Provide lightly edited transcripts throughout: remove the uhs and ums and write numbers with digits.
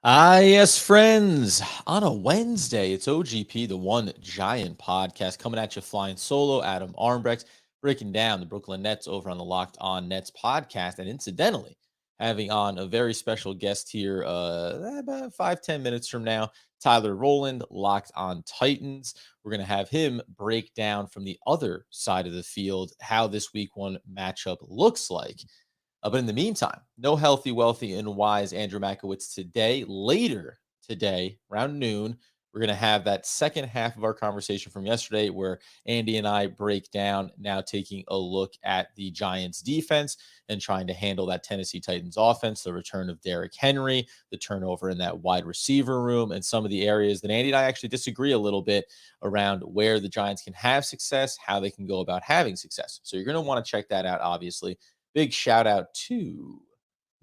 Yes, friends. On a Wednesday, it's OGP, the One Giant podcast, coming at you flying solo. Adam Armbrecht breaking down the Brooklyn Nets over on the Locked On Nets podcast, and incidentally, having on a very special guest here, about 5-10 minutes from now, Tyler Rowland, Locked On Titans. We're gonna have him break down from the other side of the field how this Week One matchup looks like. But in the meantime, no healthy, wealthy, and wise Andrew Makowitz today. Later today, around noon, we're going to have that second half of our conversation from yesterday where Andy and I break down now taking a look at the Giants defense and trying to handle that Tennessee Titans offense, the return of Derrick Henry, the turnover in that wide receiver room, and some of the areas that Andy and I actually disagree a little bit around where the Giants can have success, how they can go about having success. So you're going to want to check that out, obviously. Big shout out to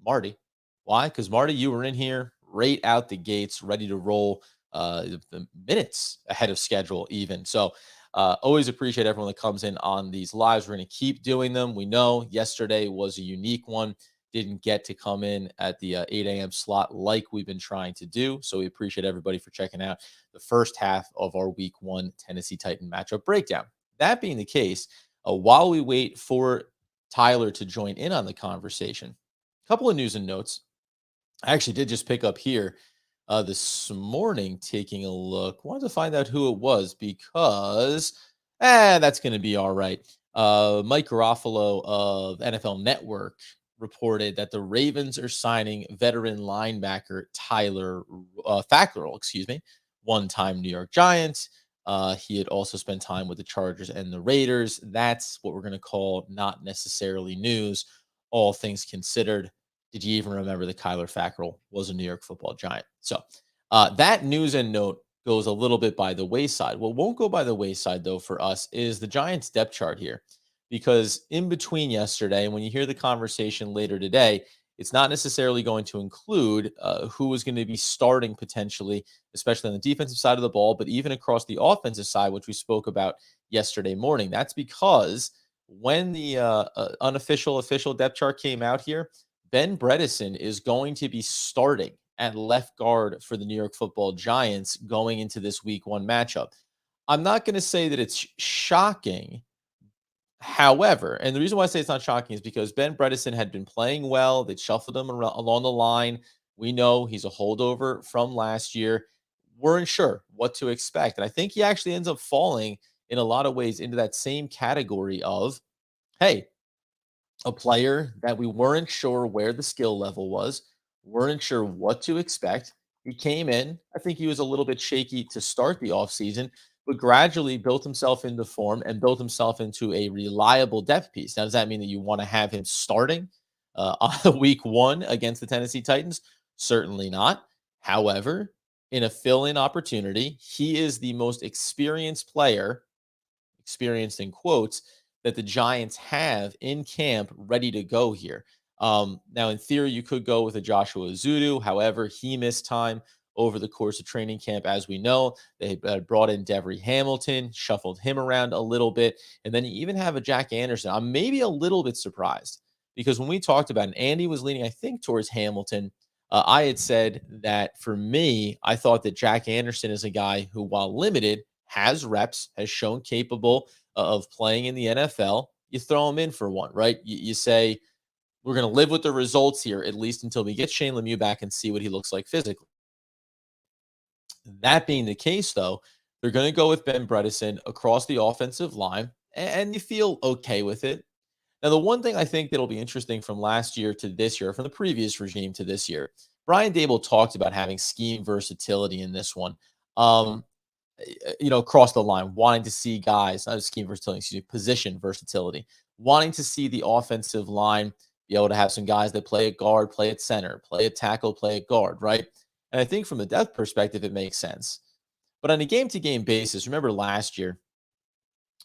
Marty. Why? Because Marty, you were in here right out the gates, ready to roll the minutes ahead of schedule, even. So, always appreciate everyone that comes in on these lives. We're going to keep doing them. We know yesterday was a unique one. Didn't get to come in at the 8 a.m. slot like we've been trying to do. So, we appreciate everybody for checking out the first half of our Week 1 Tennessee Titan matchup breakdown. That being the case, while we wait for Tyler to join in on the conversation, a couple of news and notes. I actually did just pick up here this morning, taking a look. Wanted to find out who it was because that's going to be all right. Mike Garofalo of NFL Network reported that the Ravens are signing veteran linebacker Tyler Fackrell, one-time New York Giants. He had also spent time with the Chargers and the Raiders. That's what we're going to call not necessarily news, all things considered. Did you even remember that Kyler Fackrell was a New York Football Giant? So that news and note goes a little bit by the wayside. What won't go by the wayside, though, for us is the Giants' depth chart here. Because in between yesterday, and when you hear the conversation later today, it's not necessarily going to include who is going to be starting potentially, especially on the defensive side of the ball, but even across the offensive side, which we spoke about yesterday morning. That's because when the unofficial official depth chart came out here, Ben Bredesen is going to be starting at left guard for the New York Football Giants going into this Week 1 matchup. I'm not going to say that it's shocking. However, and the reason why I say it's not shocking is because Ben Bredesen had been playing well. They shuffled him along the line. We know he's a holdover from last year. Weren't sure what to expect. And I think he actually ends up falling in a lot of ways into that same category of, hey, a player that we weren't sure where the skill level was, weren't sure what to expect. He came in. I think he was a little bit shaky to start the offseason, but gradually built himself into form and built himself into a reliable depth piece. Now, does that mean that you want to have him starting on Week 1 against the Tennessee Titans? Certainly not. However, in a fill in opportunity, he is the most experienced player, experienced in quotes, that the Giants have in camp ready to go here. Now, in theory, you could go with a Joshua Zudu. However, he missed time over the course of training camp. As we know, they brought in Devery Hamilton, shuffled him around a little bit. And then you even have a Jack Anderson. I'm maybe a little bit surprised because when we talked about it, Andy was leaning, I think, towards Hamilton. I had said that for me, I thought that Jack Anderson is a guy who, while limited, has reps, has shown capable of playing in the NFL. You throw him in for one, right? You say, we're going to live with the results here, at least until we get Shane Lemieux back and see what he looks like physically. That being the case, though, they're going to go with Ben Bredesen across the offensive line, and you feel okay with it. Now, the one thing I think that'll be interesting from last year to this year, from the previous regime to this year, Brian Dable talked about having scheme versatility in this one. Across the line, wanting to see guys, not scheme versatility, position versatility, wanting to see the offensive line be able to have some guys that play at guard, play at center, play at tackle, play at guard, right? And I think from the depth perspective, it makes sense. But on a game to game basis, remember last year,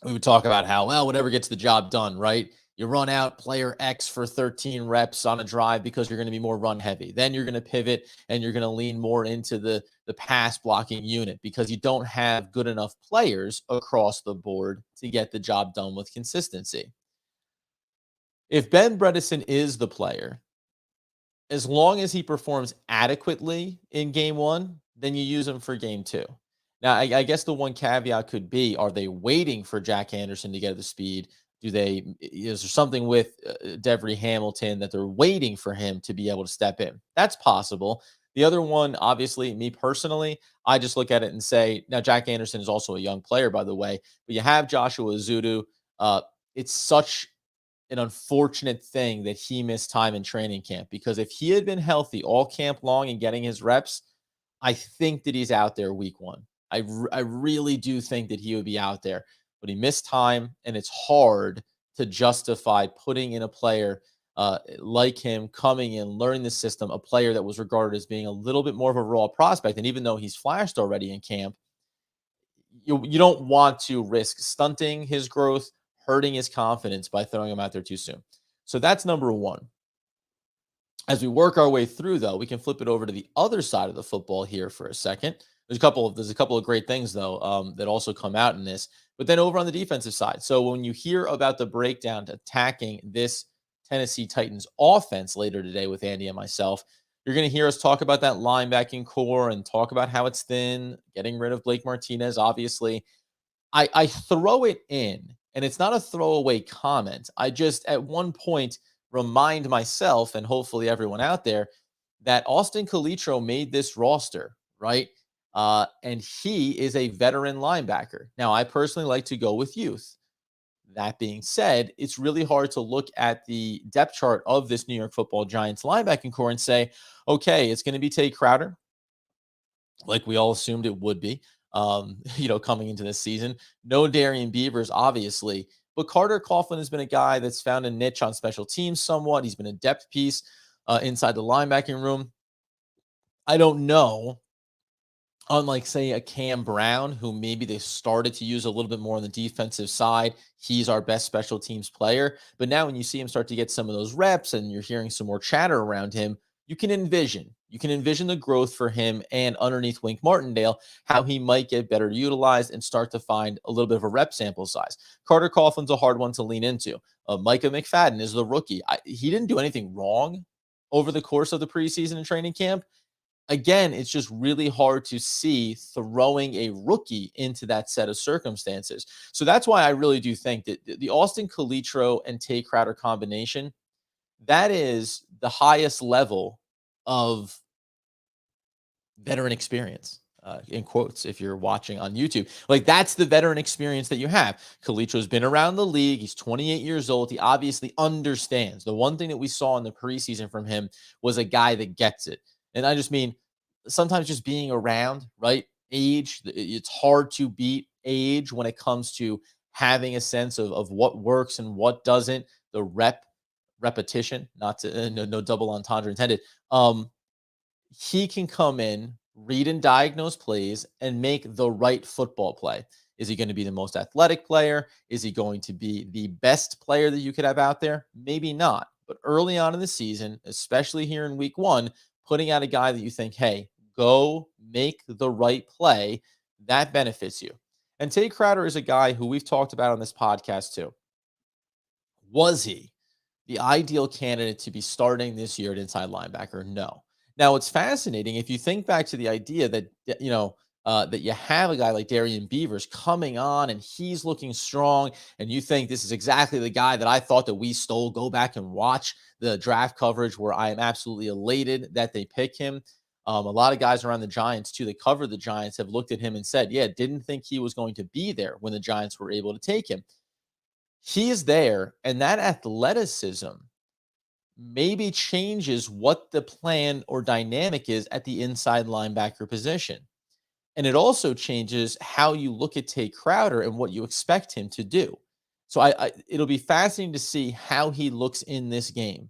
we would talk about how, well, whatever gets the job done, right? You run out player X for 13 reps on a drive because you're going to be more run heavy. Then you're going to pivot and you're going to lean more into the pass blocking unit because you don't have good enough players across the board to get the job done with consistency. If Ben Bredesen is the player as long as he performs adequately in game one, then you use him for game two. Now, I guess the one caveat could be, are they waiting for Jack Anderson to get to the speed? Is there something with Devery Hamilton that they're waiting for him to be able to step in? That's possible. The other one, obviously, me personally, I just look at it and say, now Jack Anderson is also a young player, by the way, but you have Joshua Azudu. Uh, it's such an unfortunate thing that he missed time in training camp, because if he had been healthy all camp long and getting his reps, I think that he's out there week one. I really do think that he would be out there, but he missed time, and it's hard to justify putting in a player like him coming in, learning the system, a player that was regarded as being a little bit more of a raw prospect. And even though he's flashed already in camp, you don't want to risk stunting his growth, hurting his confidence by throwing him out there too soon. So that's number one. As we work our way through, though, we can flip it over to the other side of the football here for a second. There's a couple of great things, though, that also come out in this. But then over on the defensive side, so when you hear about the breakdown attacking this Tennessee Titans offense later today with Andy and myself, you're going to hear us talk about that linebacking core and talk about how it's thin, getting rid of Blake Martinez, obviously. I throw it in, and it's not a throwaway comment. I just at one point remind myself, and hopefully everyone out there, that Austin Calitro made this roster, right? And he is a veteran linebacker. Now, I personally like to go with youth. That being said, it's really hard to look at the depth chart of this New York Football Giants linebacking core and say, okay, it's going to be Tay Crowder, like we all assumed it would be, coming into this season. No Darian Beavers, obviously, but Carter Coughlin has been a guy that's found a niche on special teams somewhat. He's been a depth piece inside the linebacking room. I don't know, unlike, say, a Cam Brown, who maybe they started to use a little bit more on the defensive side. He's our best special teams player. But now when you see him start to get some of those reps and you're hearing some more chatter around him, you can envision the growth for him and underneath Wink Martindale, how he might get better utilized and start to find a little bit of a rep sample size. Carter Coughlin's a hard one to lean into. Micah Mcfadden is the rookie. He didn't do anything wrong over the course of the preseason and training camp. Again, it's just really hard to see throwing a rookie into that set of circumstances. So that's why I really do think that the Austin Calitro and Tay Crowder combination, that is the highest level of veteran experience, in quotes, if you're watching on YouTube. Like, that's the veteran experience that you have. Calitro's been around the league. He's 28 years old. He obviously understands. The one thing that we saw in the preseason from him was a guy that gets it. And I just mean, sometimes just being around, right? Age, it's hard to beat age when it comes to having a sense of what works and what doesn't. The repetition, not to no double entendre intended. He can come in, read and diagnose plays, and make the right football play. Is he going to be the most athletic player? Is he going to be the best player that you could have out there? Maybe not. But early on in the season, especially here in week one, putting out a guy that you think, hey, go make the right play, that benefits you. And Tay Crowder is a guy who we've talked about on this podcast too. Was he the ideal candidate to be starting this year at inside linebacker? No. Now, it's fascinating if you think back to the idea that, that you have a guy like Darian Beavers coming on and he's looking strong, and you think this is exactly the guy that I thought that we stole. Go back and watch the draft coverage, where I am absolutely elated that they pick him. A lot of guys around the Giants, too, that cover the Giants, have looked at him and said, yeah, didn't think he was going to be there when the Giants were able to take him. He is there, and that athleticism maybe changes what the plan or dynamic is at the inside linebacker position. And it also changes how you look at Tay Crowder and what you expect him to do. So it'll be fascinating to see how he looks in this game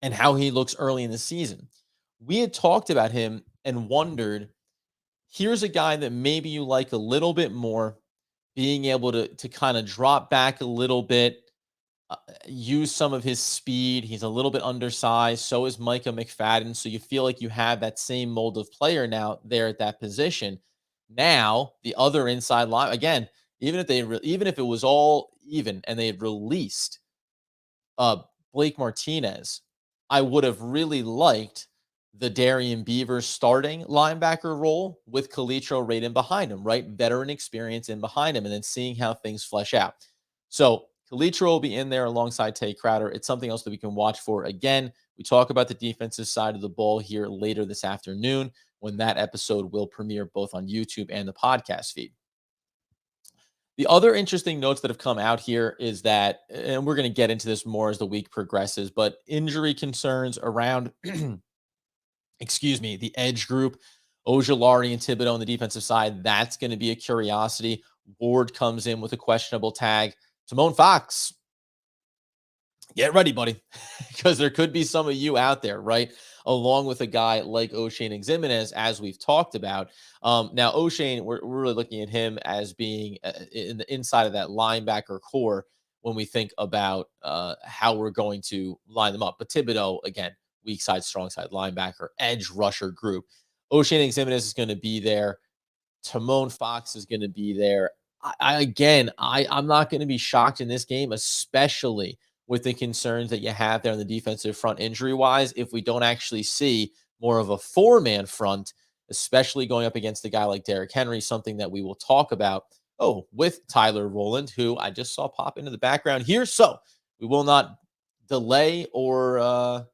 and how he looks early in the season. We had talked about him and wondered, here's a guy that maybe you like a little bit more, being able to kind of drop back a little bit, use some of his speed. He's a little bit undersized. So is Micah Mcfadden. So you feel like you have that same mold of player now there at that position. Now the other inside line, again, even if it was all even and they had released Blake Martinez, I would have really liked the Darian Beavers starting linebacker role with Calitro right in behind him, right? Veteran experience in behind him, and then seeing how things flesh out. So Calitro will be in there alongside Tay Crowder. It's something else that we can watch for. Again, we talk about the defensive side of the ball here later this afternoon when that episode will premiere both on YouTube and the podcast feed. The other interesting notes that have come out here is that, and we're going to get into this more as the week progresses, but injury concerns around, excuse me, the edge group, Ojulari and Thibodeau on the defensive side. That's going to be a curiosity. Ward comes in with a questionable tag. Timon Fox, get ready, buddy, because there could be some of you out there, right? Along with a guy like O'Shane Ximenez, as we've talked about. Now, O'Shane, we're really looking at him as being in the inside of that linebacker core when we think about how we're going to line them up. But Thibodeau, again, weak side, strong side linebacker, edge rusher group. O'Shane Ximenez is going to be there. Timon Fox is going to be there. I'm not going to be shocked in this game, especially with the concerns that you have there on the defensive front injury wise, if we don't actually see more of a 4-man front, especially going up against a guy like Derrick Henry, something that we will talk about. Oh, with Tyler Rowland, who I just saw pop into the background here. So we will not delay or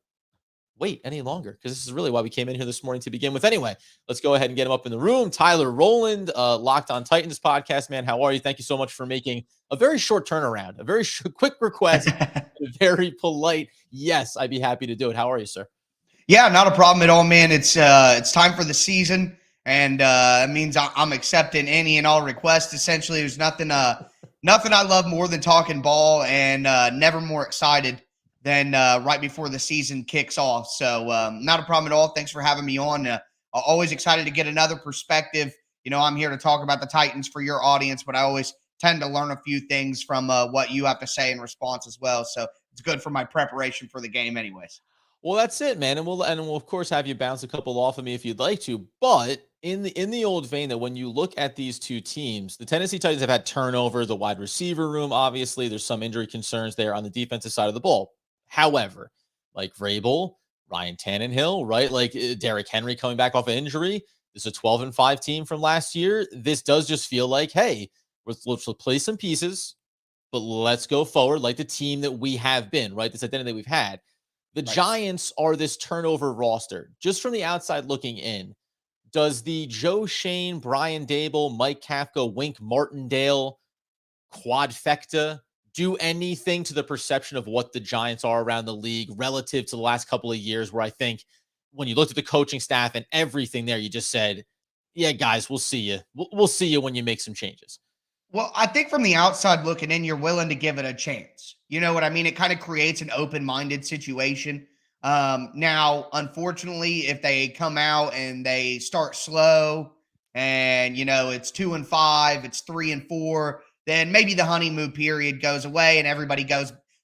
wait any longer, because this is really why we came in here this morning to begin with. Anyway, let's go ahead and get him up in the room. Tyler Rowland, Locked on Titans podcast, man. How are you? Thank you so much for making a very short turnaround, a very quick request, a very polite yes. I'd be happy to do it. How are you, sir? Yeah, not a problem at all, man. It's time for the season, and it means I'm accepting any and all requests. Essentially, there's nothing I love more than talking ball, and never more excited than right before the season kicks off. So not a problem at all. Thanks for having me on. Always excited to get another perspective. You know, I'm here to talk about the Titans for your audience, but I always tend to learn a few things from what you have to say in response as well. So it's good for my preparation for the game anyways. Well, that's it, man. And we'll of course have you bounce a couple off of me if you'd like to. But in the old vein that when you look at these two teams, the Tennessee Titans have had turnover, the wide receiver room, obviously, there's some injury concerns there on the defensive side of the ball. However, like Vrabel, Ryan Tannehill, right? Like Derrick Henry coming back off an injury. This is a 12-5 team from last year. This does just feel like, hey, let's play some pieces, but let's go forward like the team that we have been, right? This identity that we've had. The Right. Giants are this turnover roster. Just from the outside looking in, does the Joe Shane, Brian Dable, Mike Kafka, Wink Martindale quadfecta do anything to the perception of what the Giants are around the league relative to the last couple of years, where I think when you looked at the coaching staff and everything there, you just said, yeah, guys, we'll see you. We'll see you when you make some changes. Well, I think from the outside looking in, you're willing to give it a chance. You know what I mean? It kind of creates an open-minded situation. Now, unfortunately, if they come out and they start slow and, you know, it's 2-5, it's 3-4, then maybe the honeymoon period goes away and everybody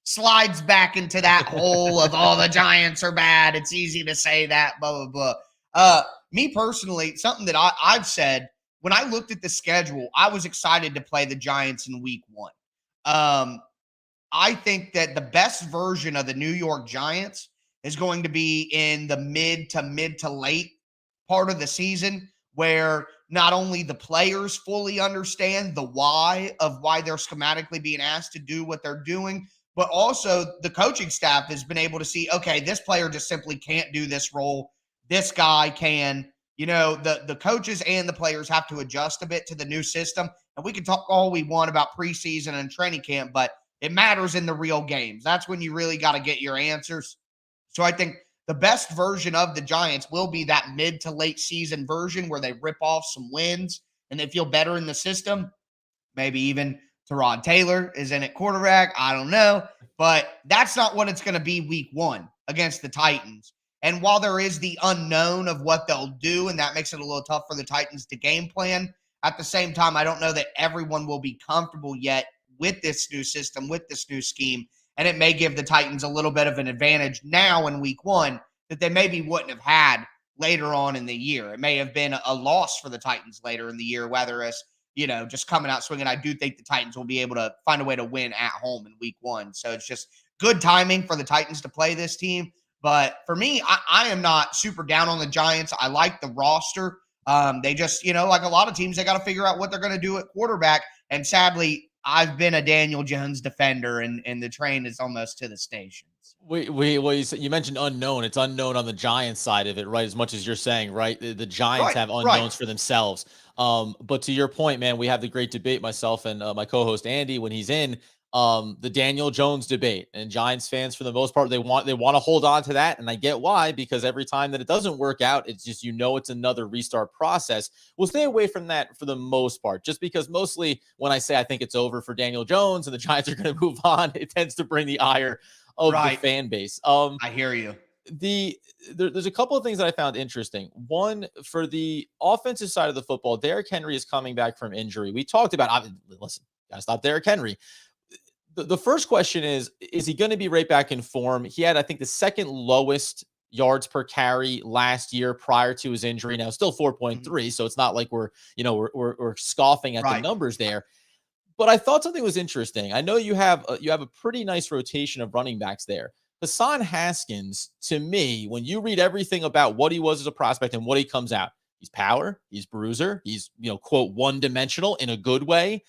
slides back into that hole of, oh, the Giants are bad. It's easy to say that, blah, blah, blah. Me personally, something that I've said, when I looked at the schedule, I was excited to play the Giants in week 1. I think that the best version of the New York Giants is going to be in the mid to late part of the season, where not only the players fully understand the why they're schematically being asked to do what they're doing, but also the coaching staff has been able to see, okay, this player just simply can't do this role. This guy can. You know, the coaches and the players have to adjust a bit to the new system. And we can talk all we want about preseason and training camp, but it matters in the real games. That's when you really got to get your answers. So I think the best version of the Giants will be that mid to late season version where they rip off some wins and they feel better in the system. Maybe even Tyrod Taylor is in at quarterback. I don't know. But that's not what it's going to be week 1 against the Titans. And while there is the unknown of what they'll do, and that makes it a little tough for the Titans to game plan, at the same time, I don't know that everyone will be comfortable yet with this new system, with this new scheme. And it may give the Titans a little bit of an advantage now in week 1 that they maybe wouldn't have had later on in the year. It may have been a loss for the Titans later in the year, whether it's, you know, just coming out swinging. I do think the Titans will be able to find a way to win at home in week 1. So it's just good timing for the Titans to play this team. But for me, I am not super down on the Giants. I like the roster. They just, like a lot of teams, they got to figure out what they're going to do at quarterback. And sadly, I've been a Daniel Jones defender, and the train is almost to the stations. You mentioned unknown. It's unknown on the Giants side of it, right? As much as you're saying, right? The Giants have unknowns for themselves. But to your point, man, we have the great debate, myself and my co-host Andy, when he's in, the Daniel Jones debate. And Giants fans, for the most part, they want to hold on to that. And I get why, because every time that it doesn't work out, it's just, it's another restart process. We'll stay away from that for the most part, just because mostly when I say I think it's over for Daniel Jones and the Giants are going to move on, it tends to bring the ire of the fan base. I hear you. There's a couple of things that I found interesting. One, for the offensive side of the football, Derrick Henry is coming back from injury. We talked about, listen, gotta stop Derrick Henry. The first question is he going to be right back in form? He had, I think, the second lowest yards per carry last year prior to his injury. Now, still 4.3, so it's not like we're scoffing at the numbers there. But I thought something was interesting. I know you have a pretty nice rotation of running backs there. Hassan Haskins, to me, when you read everything about what he was as a prospect and what he comes out, he's power, he's bruiser, he's, quote, one-dimensional in a good way.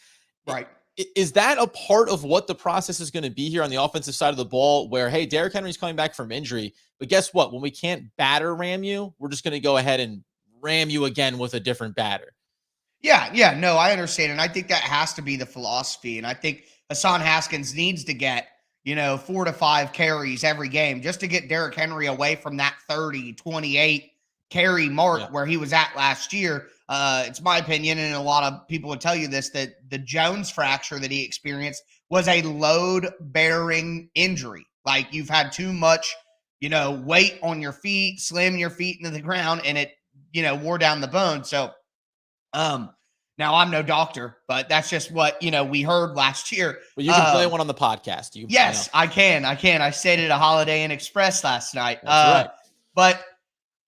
Right. Is that a part of what the process is going to be here on the offensive side of the ball where, hey, Derrick Henry's coming back from injury, but guess what? When we can't batter ram you, we're just going to go ahead and ram you again with a different batter. Yeah, no, I understand. And I think that has to be the philosophy. And I think Hassan Haskins needs to get, 4 to 5 carries every game just to get Derrick Henry away from that 30, 28 carry mark where he was at last year. It's my opinion, and a lot of people would tell you this, that the Jones fracture that he experienced was a load-bearing injury. Like, you've had too much, weight on your feet, slam your feet into the ground, and it, wore down the bone. So, now I'm no doctor, but that's just what, we heard last year. Well, you can play one on the podcast. Yes, I can. I stayed at a Holiday Inn Express last night. That's right. But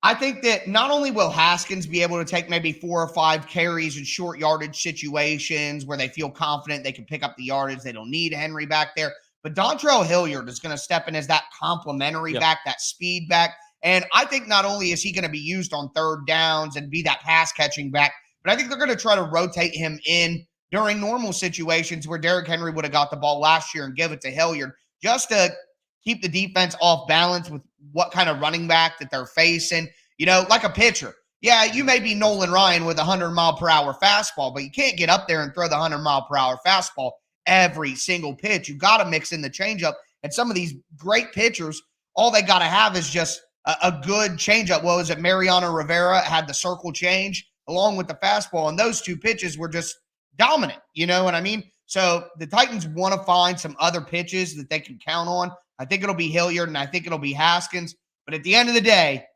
I think that not only will Haskins be able to take maybe 4 or 5 carries in short yardage situations where they feel confident they can pick up the yardage, they don't need Henry back there, but Dontrell Hilliard is going to step in as that complementary back, that speed back. And I think not only is he going to be used on third downs and be that pass catching back, but I think they're going to try to rotate him in during normal situations where Derrick Henry would have got the ball last year and give it to Hilliard just to keep the defense off balance with what kind of running back that they're facing. Like a pitcher. Yeah, you may be Nolan Ryan with a 100-mile-per-hour fastball, but you can't get up there and throw the 100-mile-per-hour fastball every single pitch. You got to mix in the changeup. And some of these great pitchers, all they got to have is just a good changeup. What was it? Mariano Rivera had the circle change along with the fastball, and those two pitches were just dominant. You know what I mean? So the Titans want to find some other pitches that they can count on. I think it'll be Hilliard, and I think it'll be Haskins. But at the end of the day,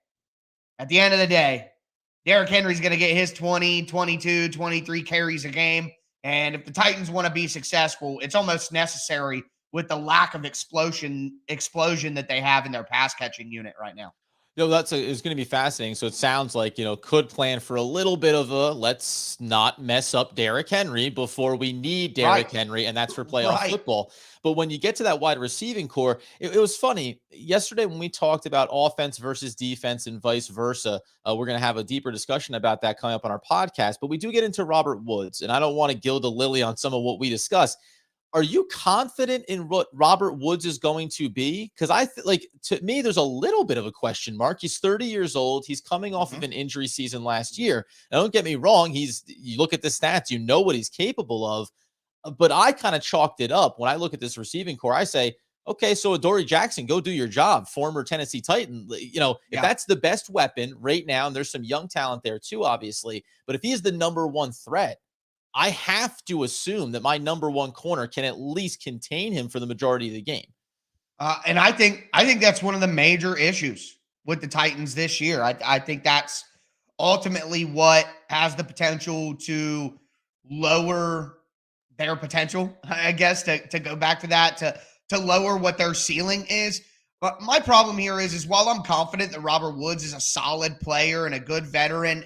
Derrick Henry's going to get his 20, 22, 23 carries a game. And if the Titans want to be successful, it's almost necessary with the lack of explosion that they have in their pass catching unit right now. It's going to be fascinating. So it sounds like, could plan for a little bit of a let's not mess up Derrick Henry before we need Derrick Henry, and that's for playoff football. But when you get to that wide receiving core, it was funny. Yesterday when we talked about offense versus defense and vice versa, we're going to have a deeper discussion about that coming up on our podcast. But we do get into Robert Woods, and I don't want to gild the lily on some of what we discuss. Are you confident in what Robert Woods is going to be? Because to me, there's a little bit of a question mark. He's 30 years old. He's coming off of an injury season last year. Now, don't get me wrong. You look at the stats, you know what he's capable of. But I kind of chalked it up. When I look at this receiving core, I say, okay, so Adoree Jackson, go do your job. Former Tennessee Titan. If that's the best weapon right now, and there's some young talent there too, obviously. But if he is the number one threat, I have to assume that my number one corner can at least contain him for the majority of the game. And I think that's one of the major issues with the Titans this year. I think that's ultimately what has the potential to lower their potential, I guess, to go back to that, to lower what their ceiling is. But my problem here is while I'm confident that Robert Woods is a solid player and a good veteran,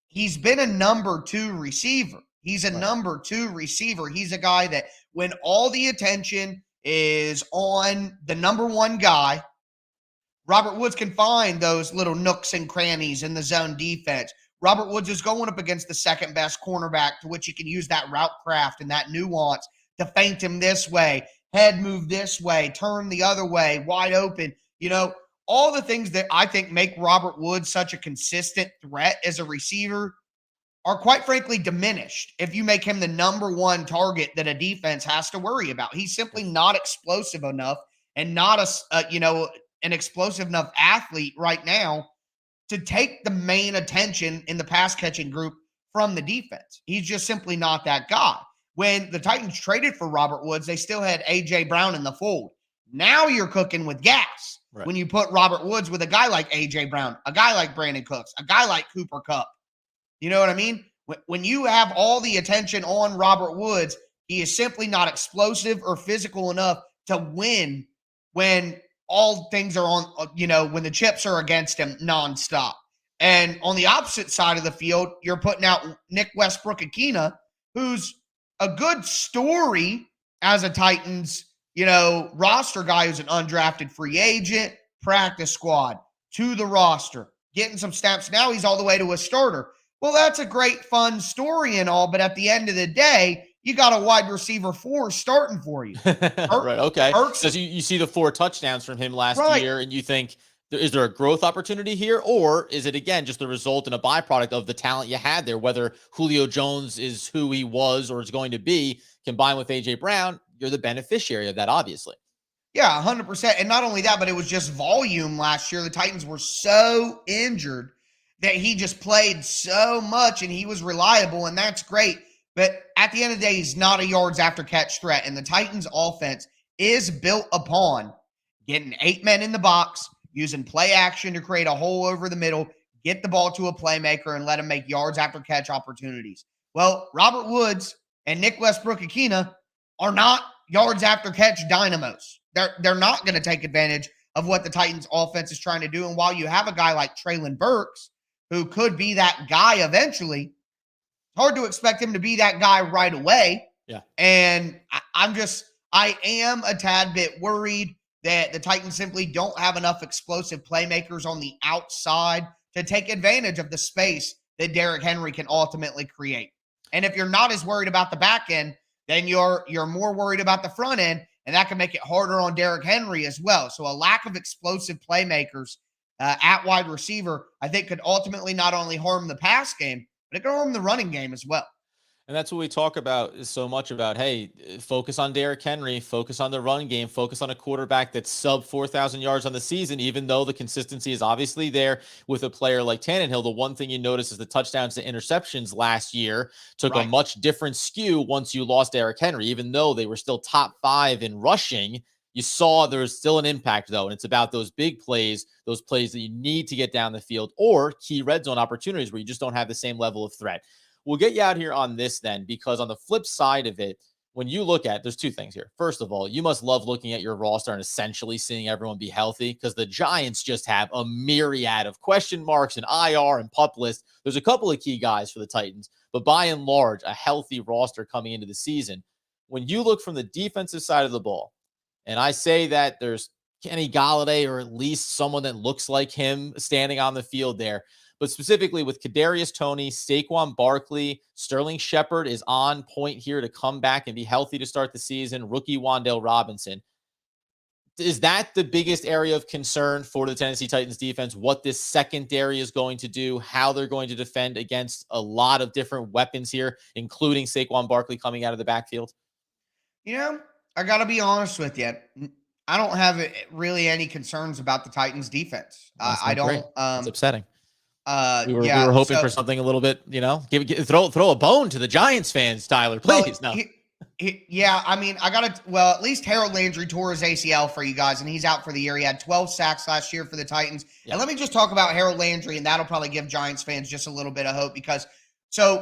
he's been a number 2 receiver. He's a number 2 receiver. He's a guy that when all the attention is on the number 1 guy, Robert Woods can find those little nooks and crannies in the zone defense. Robert Woods is going up against the second best cornerback, to which he can use that route craft and that nuance to feint him this way, head move this way, turn the other way, wide open. All the things that I think make Robert Woods such a consistent threat as a receiver are quite frankly diminished if you make him the number one target that a defense has to worry about. He's simply not explosive enough and not an explosive enough athlete right now to take the main attention in the pass catching group from the defense. He's just simply not that guy. When the Titans traded for Robert Woods, they still had A.J. Brown in the fold. Now you're cooking with gas when you put Robert Woods with a guy like A.J. Brown, a guy like Brandon Cooks, a guy like Cooper Kupp. You know what I mean? When you have all the attention on Robert Woods, he is simply not explosive or physical enough to win when all things are on, when the chips are against him nonstop. And on the opposite side of the field, you're putting out Nick Westbrook-Akina, who's a good story as a Titans, roster guy who's an undrafted free agent, practice squad, to the roster, getting some snaps. Now he's all the way to a starter. Well, that's a great, fun story and all, but at the end of the day, you got a wide receiver 4 starting for you. Right, okay. Because you see the 4 touchdowns from him last year, and you think, is there a growth opportunity here? Or is it, again, just the result and a byproduct of the talent you had there, whether Julio Jones is who he was or is going to be, combined with A.J. Brown, you're the beneficiary of that, obviously. Yeah, 100%. And not only that, but it was just volume last year. The Titans were so injured that he just played so much and he was reliable, and that's great. But at the end of the day, he's not a yards after catch threat. And the Titans offense is built upon getting 8 men in the box, using play action to create a hole over the middle, get the ball to a playmaker, and let him make yards after catch opportunities. Well, Robert Woods and Nick Westbrook-Akina are not yards after catch dynamos. They're not going to take advantage of what the Titans offense is trying to do. And while you have a guy like Treylon Burks, who could be that guy eventually, it's hard to expect him to be that guy right away. Yeah. And I am a tad bit worried that the Titans simply don't have enough explosive playmakers on the outside to take advantage of the space that Derrick Henry can ultimately create. And if you're not as worried about the back end, then you're more worried about the front end, and that can make it harder on Derrick Henry as well. So a lack of explosive playmakers at wide receiver, I think, could ultimately not only harm the pass game, but it could harm the running game as well. And that's what we talk about so much about, hey, focus on Derrick Henry, focus on the run game, focus on a quarterback that's sub 4,000 yards on the season, even though the consistency is obviously there with a player like Tannehill. The one thing you notice is the touchdowns to interceptions last year took a much different skew once you lost Derrick Henry, even though they were still top 5 in rushing. You saw there's still an impact, though, and it's about those big plays, those plays that you need to get down the field, or key red zone opportunities where you just don't have the same level of threat. We'll get you out here on this then, because on the flip side of it, when you look at, there's 2 things here. First of all, you must love looking at your roster and essentially seeing everyone be healthy, because the Giants just have a myriad of question marks and IR and pup list. There's a couple of key guys for the Titans, but by and large, a healthy roster coming into the season. When you look from the defensive side of the ball, and I say that there's Kenny Golladay, or at least someone that looks like him standing on the field there, but specifically with Kadarius Toney, Saquon Barkley, Sterling Shepard is on point here to come back and be healthy to start the season. Rookie Wan'Dale Robinson. Is that the biggest area of concern for the Tennessee Titans defense? What this secondary is going to do, how they're going to defend against a lot of different weapons here, including Saquon Barkley coming out of the backfield? I got to be honest with you. I don't have really any concerns about the Titans defense. I don't. It's upsetting. We were hoping for something a little bit, throw a bone to the Giants fans, Tyler, please. Yeah, I mean, at least Harold Landry tore his ACL for you guys, and he's out for the year. He had 12 sacks last year for the Titans. Yeah. And let me just talk about Harold Landry, and that'll probably give Giants fans just a little bit of hope, because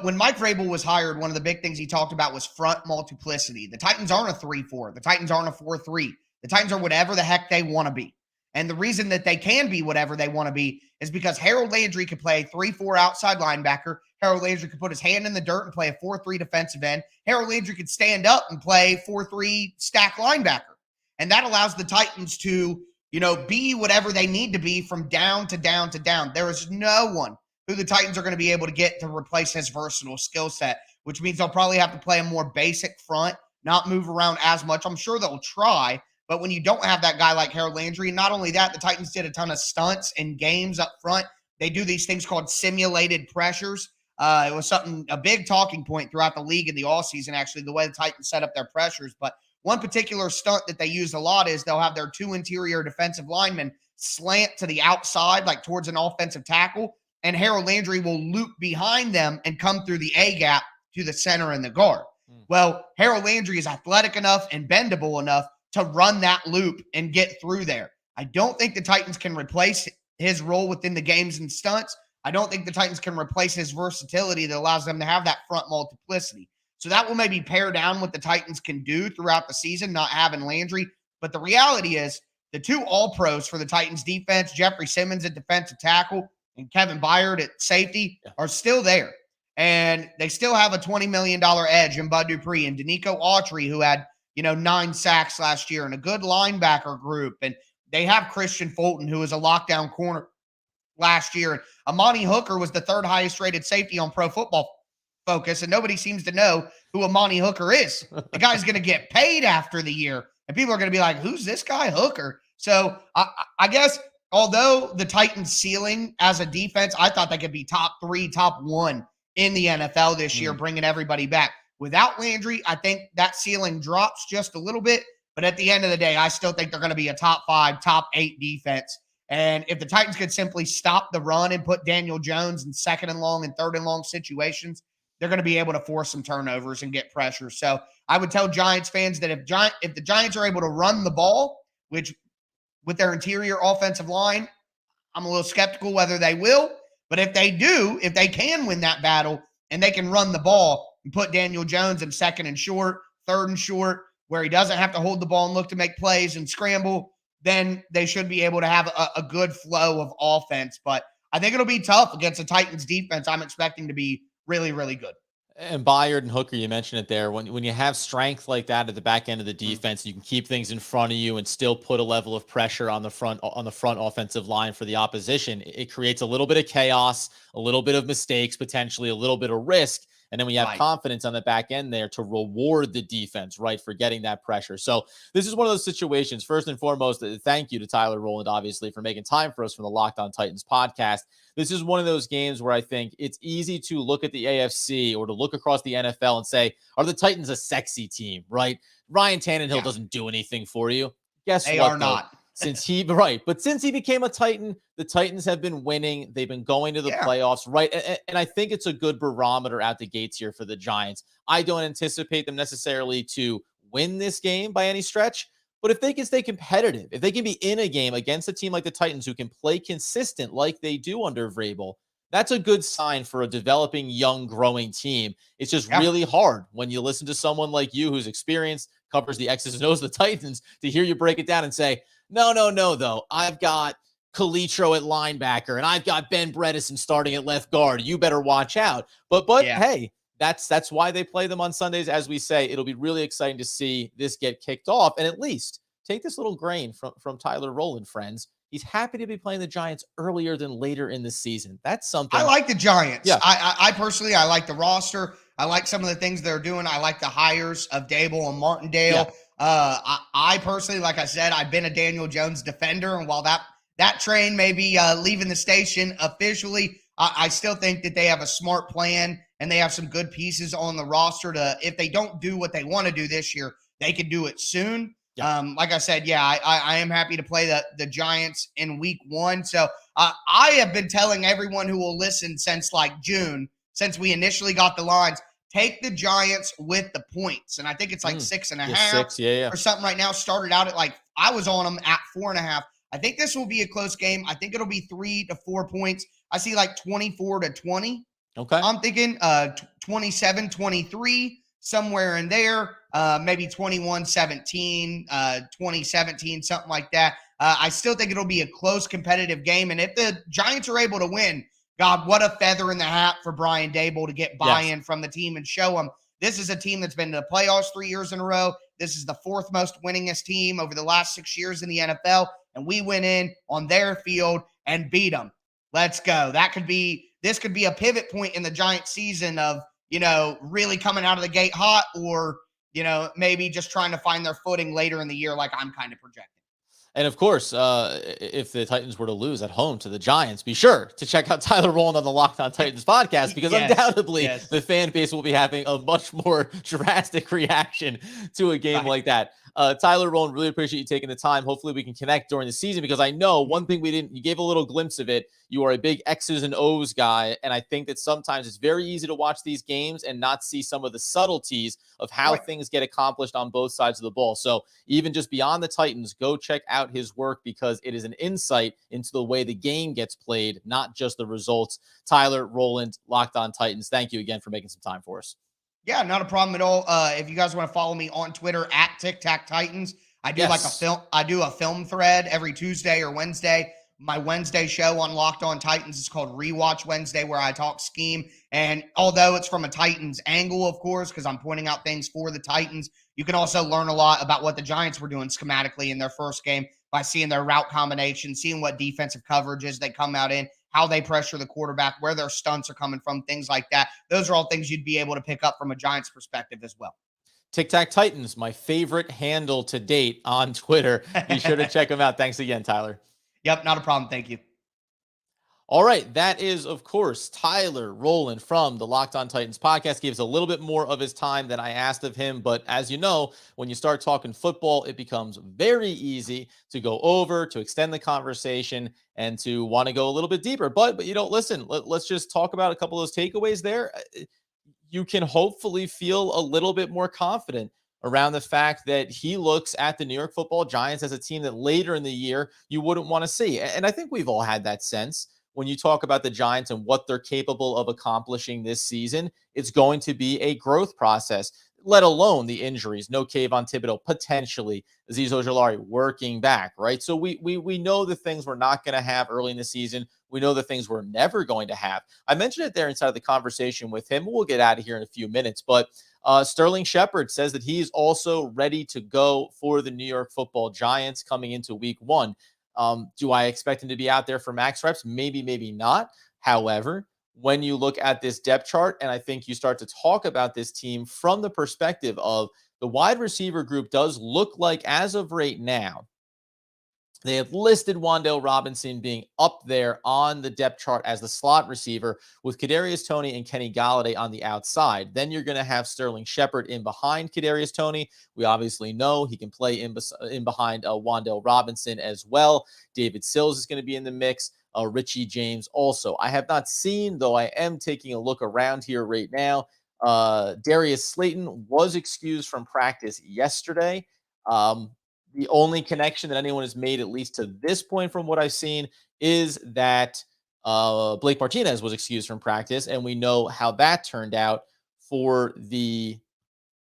when Mike Vrabel was hired, one of the big things he talked about was front multiplicity. The Titans aren't a 3-4. The Titans aren't a 4-3. The Titans are whatever the heck they want to be. And the reason that they can be whatever they want to be is because Harold Landry could play 3-4 outside linebacker. Harold Landry could put his hand in the dirt and play a 4-3 defensive end. Harold Landry could stand up and play 4-3 stack linebacker. And that allows the Titans to be whatever they need to be from down to down to down. There is no one who the Titans are going to be able to get to replace his versatile skill set, which means they'll probably have to play a more basic front, not move around as much. I'm sure they'll try, but when you don't have that guy like Harold Landry, not only that, the Titans did a ton of stunts and games up front. They do these things called simulated pressures. It was a big talking point throughout the league in the offseason, actually, the way the Titans set up their pressures. But one particular stunt that they use a lot is they'll have their two interior defensive linemen slant to the outside, like towards an offensive tackle, and Harold Landry will loop behind them and come through the A gap to the center and the guard. Well, Harold Landry is athletic enough and bendable enough to run that loop and get through there. I don't think the Titans can replace his role within the games and stunts. I don't think the Titans can replace his versatility that allows them to have that front multiplicity. So that will maybe pare down what the Titans can do throughout the season, not having Landry. But the reality is the two all-pros for the Titans defense, Jeffrey Simmons at defensive tackle and Kevin Byard at safety, are still there. And they still have a $20 million edge in Bud Dupree and Danico Autry, who had, 9 sacks last year, and a good linebacker group. And they have Christian Fulton, who was a lockdown corner last year. And Amani Hooker was the third highest rated safety on Pro Football Focus, and nobody seems to know who Amani Hooker is. The guy's going to get paid after the year, and people are going to be like, who's this guy Hooker? So I guess although the Titans' ceiling as a defense, I thought they could be top 3, top 1 in the NFL this year, bringing everybody back. Without Landry, I think that ceiling drops just a little bit, but at the end of the day, I still think they're going to be a top 5, top 8 defense. And if the Titans could simply stop the run and put Daniel Jones in 2nd and long and 3rd and long situations, they're going to be able to force some turnovers and get pressure. So I would tell Giants fans that if the Giants are able to run the ball, which with their interior offensive line, I'm a little skeptical whether they will. But if they do, if they can win that battle and they can run the ball and put Daniel Jones in 2nd and short, 3rd and short, where he doesn't have to hold the ball and look to make plays and scramble, then they should be able to have a good flow of offense. But I think it'll be tough against the Titans defense. I'm expecting to be really, really good. And Byard and Hooker, you mentioned it there. When you have strength like that at the back end of the defense, you can keep things in front of you and still put a level of pressure on the front offensive line for the opposition. It creates a little bit of chaos, a little bit of mistakes, potentially a little bit of risk. And then we have confidence on the back end there to reward the defense, right, for getting that pressure. So this is one of those situations. First and foremost, thank you to Tyler Rowland, obviously, for making time for us from the Locked On Titans podcast. This is one of those games where I think it's easy to look at the AFC or to look across the NFL and say, are the Titans a sexy team, right? Ryan Tannehill doesn't do anything for you. Guess they what? Are not. Since he became a Titan, the Titans have been winning. They've been going to the playoffs, right? And I think it's a good barometer out the gates here for the Giants. I don't anticipate them necessarily to win this game by any stretch, but if they can stay competitive, if they can be in a game against a team like the Titans who can play consistent like they do under Vrabel, that's a good sign for a developing, young, growing team. It's just really hard when you listen to someone like you who's experienced, covers the X's and O's of the Titans, to hear you break it down and say, no, though. I've got Calitro at linebacker, and I've got Ben Bredesen starting at left guard. You better watch out. But hey, that's why they play them on Sundays. As we say, it'll be really exciting to see this get kicked off, and at least take this little grain from Tyler Rowland, friends. He's happy to be playing the Giants earlier than later in the season. That's something. I like the Giants. Yeah. I personally, I like the roster. I like some of the things they're doing. I like the hires of Dable and Martindale. Yeah. I personally, like I said, I've been a Daniel Jones defender. And while that train may be leaving the station officially, I still think that they have a smart plan and they have some good pieces on the roster to, if they don't do what they want to do this year, they can do it soon. Yeah. Like I said, I am happy to play the Giants in week 1. So I have been telling everyone who will listen since like June, since we initially got the lines, take the Giants with the points. And I think it's like 6.5 or something right now. Started out at I was on them at 4.5. I think this will be a close game. I think it'll be 3 to 4 points. I see 24-20. Okay. I'm thinking 27-23, somewhere in there. Maybe 21-17, 20-17, something like that. I still think it'll be a close competitive game. And if the Giants are able to win, God, what a feather in the hat for Brian Dable to get buy-in from the team and show them this is a team that's been to the playoffs 3 years in a row. This is the 4th most winningest team over the last 6 years in the NFL. and we went in on their field and beat them. Let's go. This could be a pivot point in the Giants season of, really coming out of the gate hot, or, maybe just trying to find their footing later in the year like I'm kind of projecting. And of course, if the Titans were to lose at home to the Giants, be sure to check out Tyler Rowland on the Locked On Titans podcast, because undoubtedly the fan base will be having a much more drastic reaction to a game like that. Tyler Rowland, really appreciate you taking the time. Hopefully we can connect during the season, because I know one thing you gave a little glimpse of it. You are a big X's and O's guy. And I think that sometimes it's very easy to watch these games and not see some of the subtleties of how things get accomplished on both sides of the ball. So even just beyond the Titans, go check out his work, because it is an insight into the way the game gets played, not just the results. Tyler Rowland, Locked On Titans, thank you again for making some time for us. Yeah, not a problem at all. If you guys want to follow me on Twitter at Tic Tac Titans, I do I do a film thread every Tuesday or Wednesday. My Wednesday show on Locked On Titans is called Rewatch Wednesday, where I talk scheme. And although it's from a Titans angle, of course, because I'm pointing out things for the Titans, you can also learn a lot about what the Giants were doing schematically in their first game by seeing their route combination, seeing what defensive coverages they come out in, how they pressure the quarterback, where their stunts are coming from, things like that. Those are all things you'd be able to pick up from a Giants perspective as well. Tic Tac Titans, my favorite handle to date on Twitter. Be sure to check them out. Thanks again, Tyler. Yep, not a problem. Thank you. All right, that is, of course, Tyler Rowland from the Locked On Titans podcast. Gives a little bit more of his time than I asked of him, but as you know, when you start talking football, it becomes very easy to go over, to extend the conversation, and to want to go a little bit deeper. But listen, let's just talk about a couple of those takeaways there. You can hopefully feel a little bit more confident around the fact that he looks at the New York Football Giants as a team that later in the year you wouldn't want to see. And I think we've all had that sense. When you talk about the Giants and what they're capable of accomplishing this season, it's going to be a growth process, let alone the injuries. No Kayvon Thibodeau, potentially Azeez Ojulari working back, right? So we know the things we're not going to have early in the season. We know the things we're never going to have. I mentioned it there inside of the conversation with him. We'll get out of here in a few minutes, but Sterling Shepard says that he's also ready to go for the New York Football Giants coming into week one. Do I expect him to be out there for max reps? Maybe, maybe not. However, when you look at this depth chart, and I think you start to talk about this team from the perspective of the wide receiver group does look like, as of right now, they have listed Wan'Dale Robinson being up there on the depth chart as the slot receiver, with Kadarius Toney and Kenny Golladay on the outside. Then you're going to have Sterling Shepard in behind Kadarius Toney. We obviously know he can play in behind Wan'Dale Robinson as well. David Sills is going to be in the mix. Richie James also. I have not seen, though I am taking a look around here right now. Darius Slayton was excused from practice yesterday. The only connection that anyone has made, at least to this point from what I've seen, is that Blake Martinez was excused from practice, and we know how that turned out for the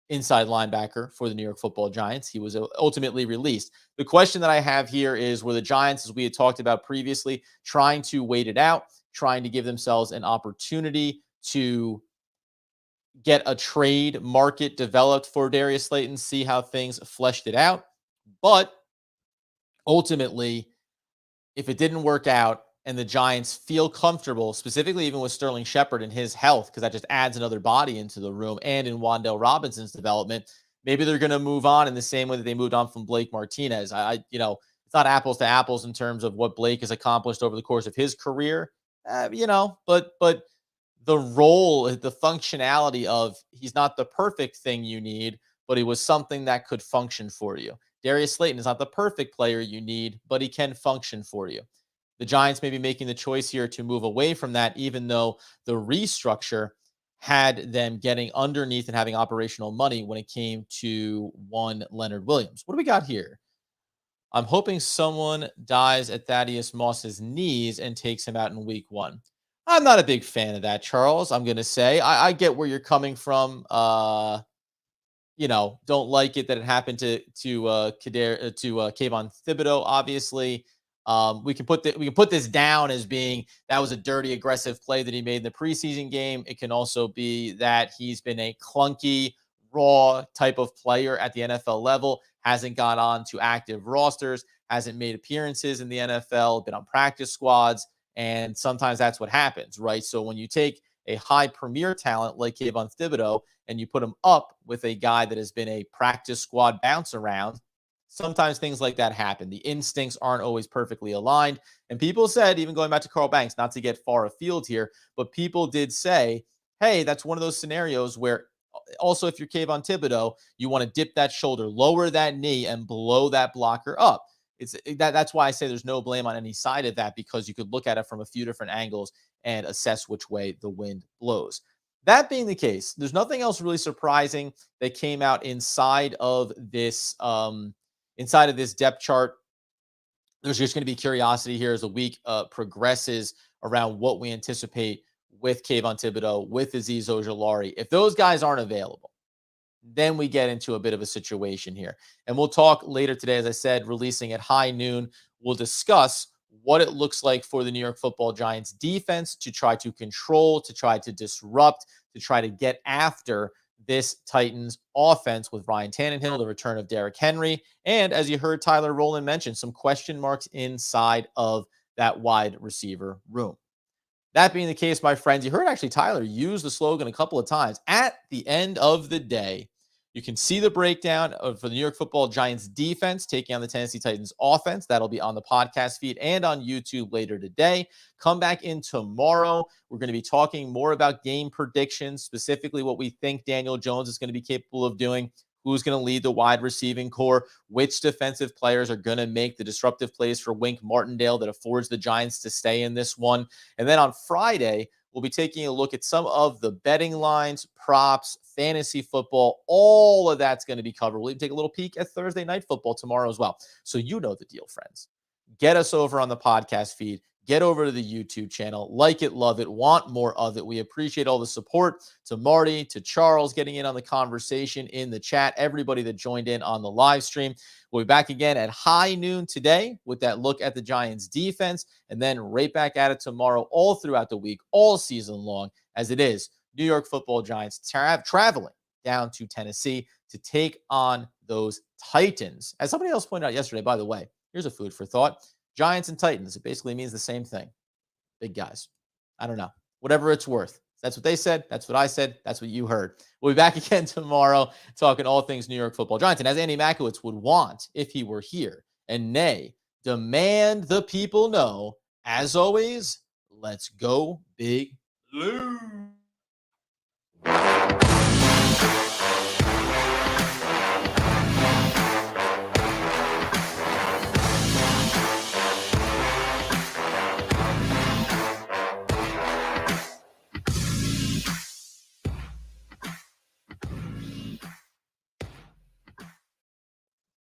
inside linebacker for the New York Football Giants. He was ultimately released. The question that I have here is, were the Giants, as we had talked about previously, trying to wait it out, trying to give themselves an opportunity to get a trade market developed for Darius Slayton, see how things fleshed it out? But ultimately, if it didn't work out and the Giants feel comfortable, specifically even with Sterling Shepard and his health, because that just adds another body into the room, and in Wan'Dale Robinson's development, maybe they're going to move on in the same way that they moved on from Blake Martinez. It's not apples to apples in terms of what Blake has accomplished over the course of his career, but the role, the functionality of, he's not the perfect thing you need, but he was something that could function for you. Darius Slayton is not the perfect player you need, but he can function for you. The Giants may be making the choice here to move away from that, even though the restructure had them getting underneath and having operational money when it came to one Leonard Williams. What do we got here? I'm hoping someone dies at Thaddeus Moss's knees and takes him out in week one. I'm not a big fan of that, Charles. I'm going to say I get where you're coming from. Don't like it that it happened to Kayvon Thibodeau. Obviously, we can put this down as being that was a dirty, aggressive play that he made in the preseason game. It can also be that he's been a clunky, raw type of player at the NFL level, hasn't got on to active rosters, hasn't made appearances in the NFL, been on practice squads, and sometimes that's what happens, right? So when you take a high premier talent like Kayvon Thibodeau and you put him up with a guy that has been a practice squad bounce around, sometimes things like that happen. The instincts aren't always perfectly aligned. And people said, even going back to Carl Banks, not to get far afield here, but people did say, hey, that's one of those scenarios where also if you're Kayvon Thibodeau, you want to dip that shoulder, lower that knee, and blow that blocker up. That's why I say there's no blame on any side of that, because you could look at it from a few different angles and assess which way the wind blows. That being the case, there's nothing else really surprising that came out inside of this depth chart. There's just going to be curiosity here as the week progresses around what we anticipate with Kayvon Thibodeau, with Azeez Ojulari. If those guys aren't available, then we get into a bit of a situation here. And we'll talk later today, as I said, releasing at high noon. We'll discuss what it looks like for the New York Football Giants defense to try to control, to try to disrupt, to try to get after this Titans offense with Ryan Tannehill, the return of Derrick Henry, and as you heard Tyler Rowland mention, some question marks inside of that wide receiver room. That being the case, my friends, you heard actually Tyler use the slogan a couple of times. At the end of the day, you can see the breakdown for the New York Football Giants defense taking on the Tennessee Titans offense. That'll be on the podcast feed and on YouTube later today. Come back in tomorrow. We're going to be talking more about game predictions, specifically what we think Daniel Jones is going to be capable of doing, who's going to lead the wide receiving core, which defensive players are going to make the disruptive plays for Wink Martindale that affords the Giants to stay in this one. And then on Friday, we'll be taking a look at some of the betting lines, props, fantasy football. All of that's going to be covered. We'll even take a little peek at Thursday Night Football tomorrow as well. So you know the deal, friends. Get us over on the podcast feed. Get over to the YouTube channel. Like it, love it, want more of it. We appreciate all the support to Marty, to Charles getting in on the conversation in the chat, everybody that joined in on the live stream. We'll be back again at high noon today with that look at the Giants defense, and then right back at it tomorrow all throughout the week, all season long, as it is New York Football Giants traveling down to Tennessee to take on those Titans. As somebody else pointed out yesterday, by the way, here's a food for thought. Giants and Titans, it basically means the same thing. Big guys. I don't know. Whatever it's worth. That's what they said. That's what I said. That's what you heard. We'll be back again tomorrow talking all things New York Football Giants. And as Andy Makowitz would want if he were here, and nay, demand the people know, as always, let's go Big Blue.